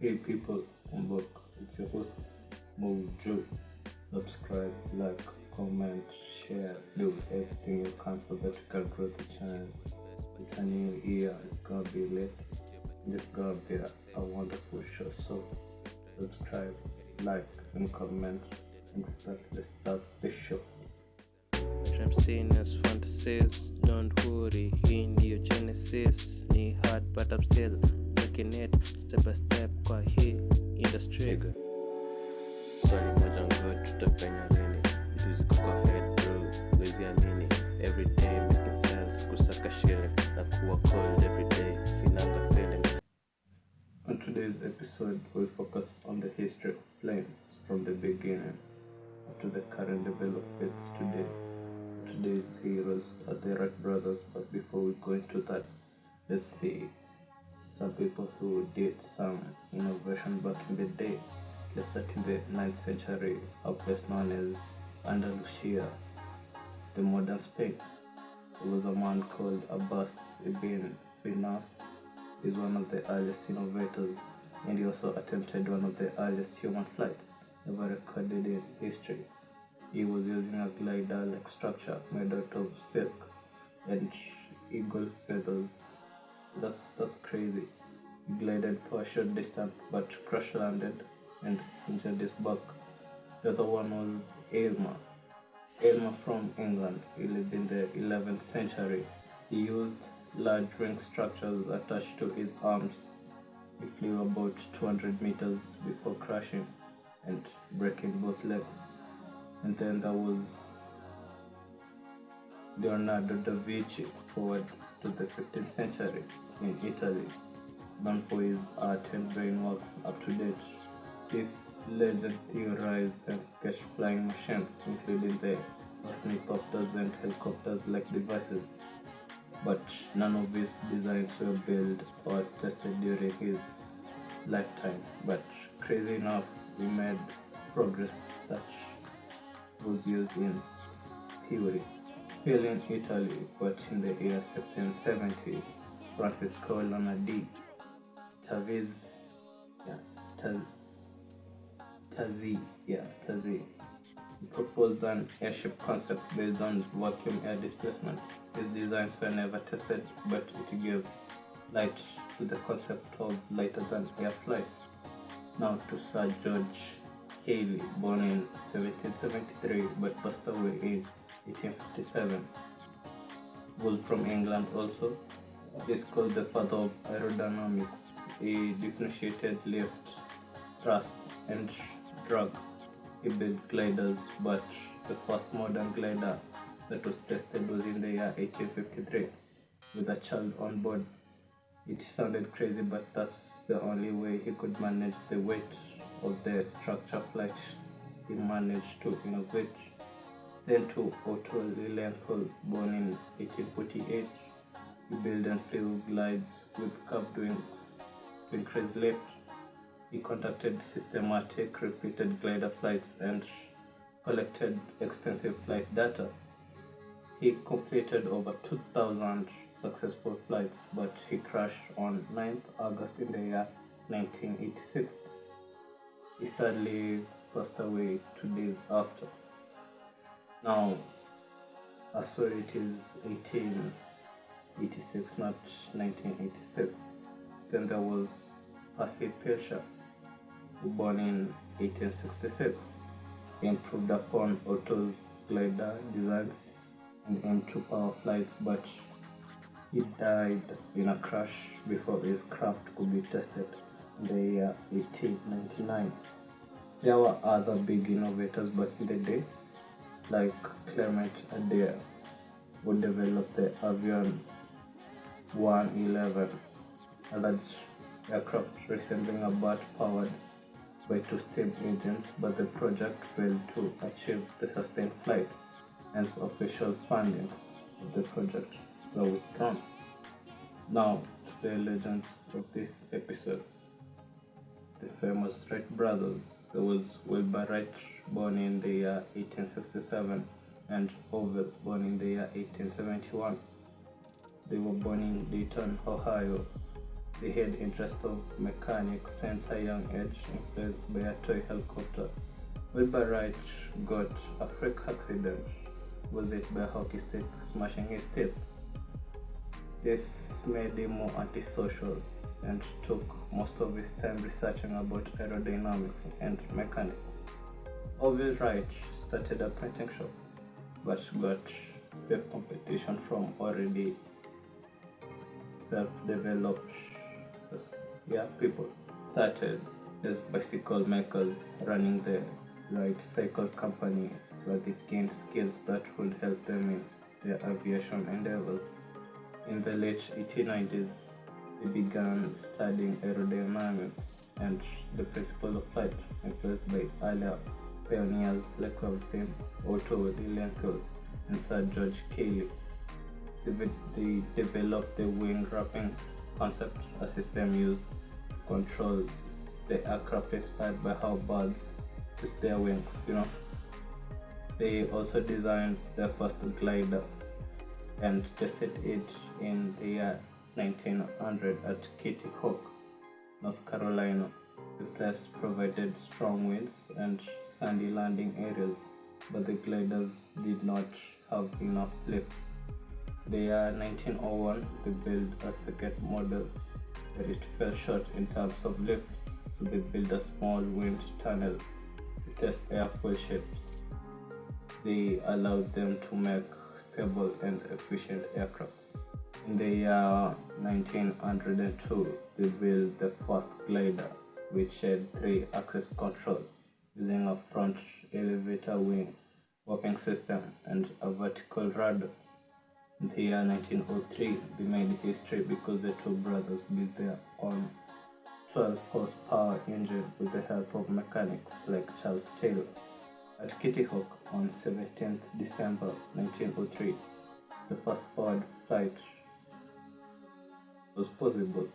Hey people, I'm back. It's your host MOJO. Subscribe, like, comment, share, do everything you can so that you can grow the channel. It's a new year, it's gonna be lit. It's gonna be a wonderful show. So subscribe, like, and comment, and let's start the show. Dream seen as fantasies, don't worry, in your genesis. Ni hard but I'm still making it step by step kwa hii industry. Swali moja ngo tutapenya lini, ituzi kuko head bro, wezi amini. Every day making sense, kusaka shilling, na kuwa cold every day, sinanga feeling. On today's episode, we'll focus on the history of planes from the beginning up to the current developments today. Today's heroes are the Wright brothers, but before we go into that, let's see some people who did some innovation back in the day. Let's start in the 9th century, a place known as Andalusia, the modern Spain. There was a man called Abbas ibn Finas. He's one of the earliest innovators, and he also attempted one of the earliest human flights ever recorded in history. He was using a glider-like structure made out of silk and eagle feathers. That's crazy. He glided for a short distance but crash landed and injured his back. The other one was Aylmer. Aylmer from England. He lived in the 11th century. He used large ring structures attached to his arms. He flew about 200 meters before crashing and breaking both legs. And then there was Leonardo da Vinci, forward to the 15th century in Italy, known for his art and brain works up to date. This legend theorized and sketched flying machines, including the ornithopters and helicopters-like devices, but none of his designs were built or tested during his lifetime. But crazy enough, he made progress that was used in theory. Still in Italy, but in the year 1670, Francisco Leonardo Taviz, yeah, Tazi, proposed an airship concept based on vacuum air displacement. His designs were never tested, but it gave light to the concept of lighter than air flight. Now to Sir George Cayley, born in 1773 but passed away in 1857. Was from England also. He's called the father of aerodynamics. He differentiated lift, thrust, and drag. He built gliders, but the first modern glider that was tested was in the year 1853 with a child on board. It sounded crazy, but that's the only way he could manage the weight of the structure flight he managed to innovate. Then to Otto Lilienthal, born in 1848, he built and flew glides with curved wings to increase lift. He conducted systematic repeated glider flights and collected extensive flight data. He completed over 2,000 successful flights, but he crashed on 9th August in the year 1986. He sadly passed away 2 days after. Now, sorry, it is 1886, not 1986. Then there was Percy Pilcher, born in 1866. He improved upon Otto's glider designs and aimed to power flights, but he died in a crash before his craft could be tested in the year 1899. There were other big innovators back in the day, like Clement Adair, who developed the Avion 111, a large aircraft resembling a bat powered by two steam engines, but the project failed to achieve the sustained flight, hence official funding of the project were withdrawn. Now to the legends of this episode. The famous Wright brothers. There was Wilbur Wright, born in the year 1867, and Orville, born in the year 1871. They were born in Dayton, Ohio. The head interest of mechanics since a young age, influenced by a toy helicopter. Wilbur Wright got a freak accident, was hit by a hockey stick, smashing his teeth. This made him more antisocial and took most of his time researching about aerodynamics and mechanics. Orville Wright started a printing shop, but got stiff competition from already self-developed people. Started as bicycle makers running the Wright Cycle Company, where they gained skills that would help them in their aviation endeavors. In the late 1890s, they began studying aerodynamics and the principle of flight, influenced by earlier pioneers like we've seen Otto Lilienthal and Sir George Cayley. They developed the wing wrapping concept, a system used to control the aircraft inspired by how birds use their wings. They also designed their first glider and tested it in the year 1900 at Kitty Hawk, North Carolina. The place provided strong winds and sandy landing areas, but the gliders did not have enough lift. The year 1901, they built a second model, but it fell short in terms of lift, so they built a small wind tunnel to test airfoil shapes. They allowed them to make stable and efficient aircraft. In the year 1902, they built the first glider, which had 3-axis control, using a front elevator wing warping system and a vertical rudder. In the year 1903, they made history because the two brothers built their own 12-horsepower engine with the help of mechanics like Charles Taylor. At Kitty Hawk on 17th December 1903, the first powered flight was possible.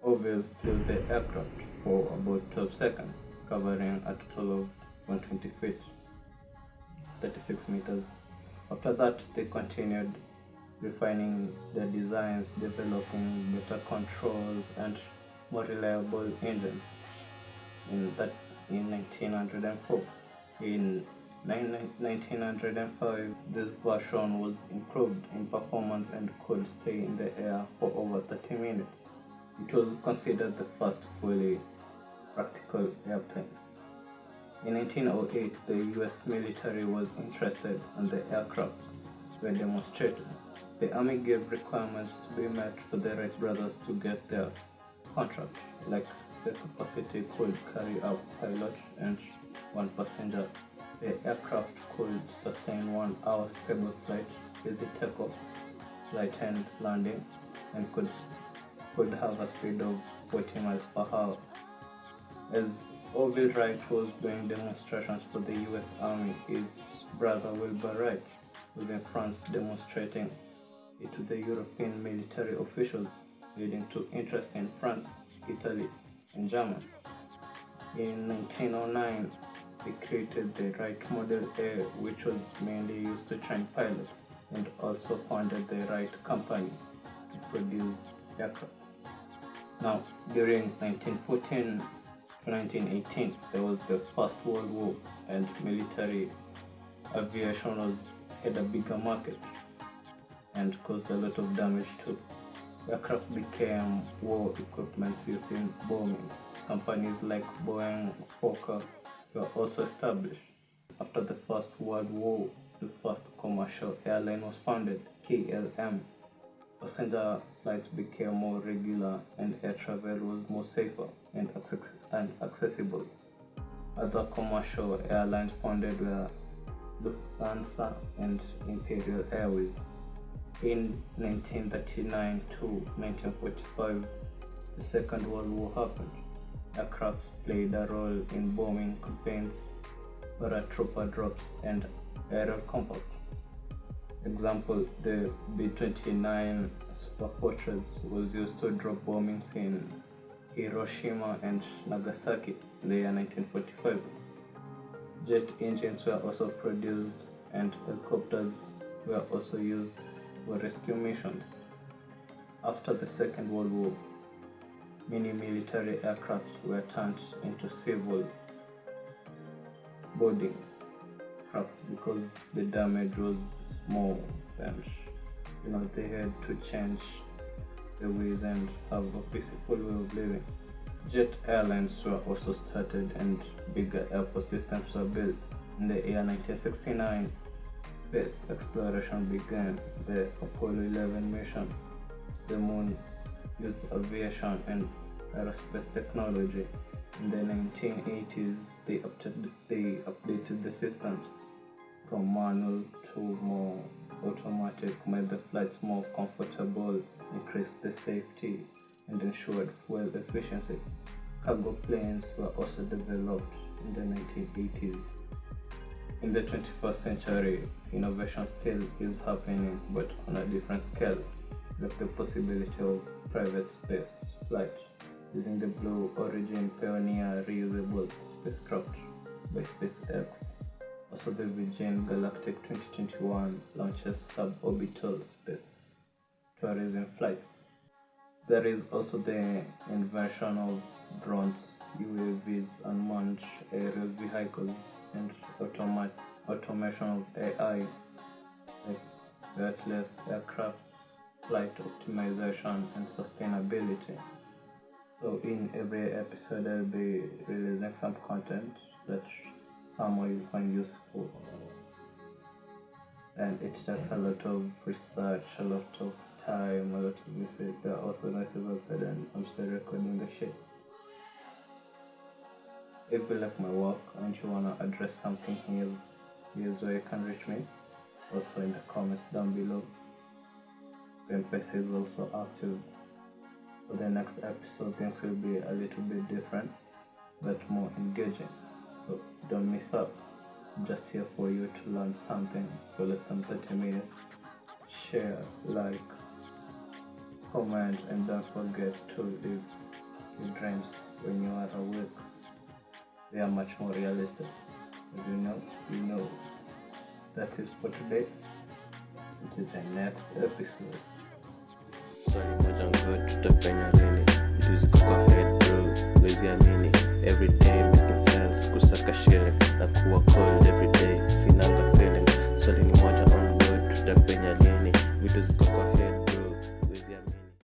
Orville flew the aircraft for about 12 seconds, covering a total of 120 feet, 36 meters. After that, they continued refining their designs, developing better controls and more reliable engines. In 1904. In 1905, this version was improved in performance and could stay in the air for over 30 minutes. It was considered the first fully practical airplane. In 1908, the US military was interested and the aircraft were demonstrated. The Army gave requirements to be met for the Wright brothers to get their contract, like the capacity could carry a pilot and one passenger. The aircraft could sustain 1 hour stable flight with the takeoff, flight and landing, and could have a speed of 40 miles per hour. As Orville Wright was doing demonstrations for the US Army, his brother Wilbur Wright was in France demonstrating it to the European military officials, leading to interest in France, Italy, and Germany. In 1909, they created the Wright Model A, which was mainly used to train pilots, and also founded the Wright Company to produce aircraft. Now, during 1914 to 1918, there was the First World War, and military aviation had a bigger market and caused a lot of damage too. Aircraft became war equipment used in bombings. Companies like Boeing, Fokker were also established. After the First World War, the first commercial airline was founded, KLM. Passenger flights became more regular and air travel was more safer and accessible. Other commercial airlines founded were Lufthansa and Imperial Airways. In 1939 to 1945, the Second World War happened. Aircraft played a role in bombing campaigns, paratrooper drops, and aerial combat. Example, the B-29 Super Fortress was used to drop bombings in Hiroshima and Nagasaki in the year 1945. Jet engines were also produced and helicopters were also used for rescue missions. After the Second World War, Many military aircraft were turned into civil boarding craft because the damage was more and they had to change the ways and have a peaceful way of living. Jet airlines were also started and bigger airport systems were built. In the year 1969, space exploration began. The Apollo 11 mission, the moon, used aviation and aerospace technology. In the 1980s, they updated the systems from manual to more automatic, made the flights more comfortable, increased the safety, and ensured fuel efficiency. Cargo planes were also developed in the 1980s. In the 21st century, innovation still is happening, but on a different scale, like the possibility of private space flight using the Blue Origin Pioneer reusable spacecraft by SpaceX. Also, the Virgin Galactic 2021 launches suborbital space tourism flights. There is also the invention of drones, UAVs, unmanned aerial vehicles, and automation of AI, like wireless aircrafts, flight optimization, and sustainability. So in every episode I'll be releasing some content that someone will find useful. And it takes a lot of research, a lot of time, a lot of research. There are also noises outside and I'm still recording the shit. If you like my work and you wanna address something here, here's where you can reach me. Also in the comments down below. PC is also active. For the next episode, things will be a little bit different, but more engaging. So don't miss out. I'm just here for you to learn something for less than 30 minutes. Share, like, comment, and don't forget to live your dreams when you are awake. They are much more realistic. If you know. That is for today. Until the next episode. Swali moja ngod tutapenya lini, vitu ziko kwa head bro, wezi amini. Every day making sense, kusaka shilling na kuwa cold every day, sinanga feeling. Swali ni moja on good, tutapenya lini, vitu ziko kwa head.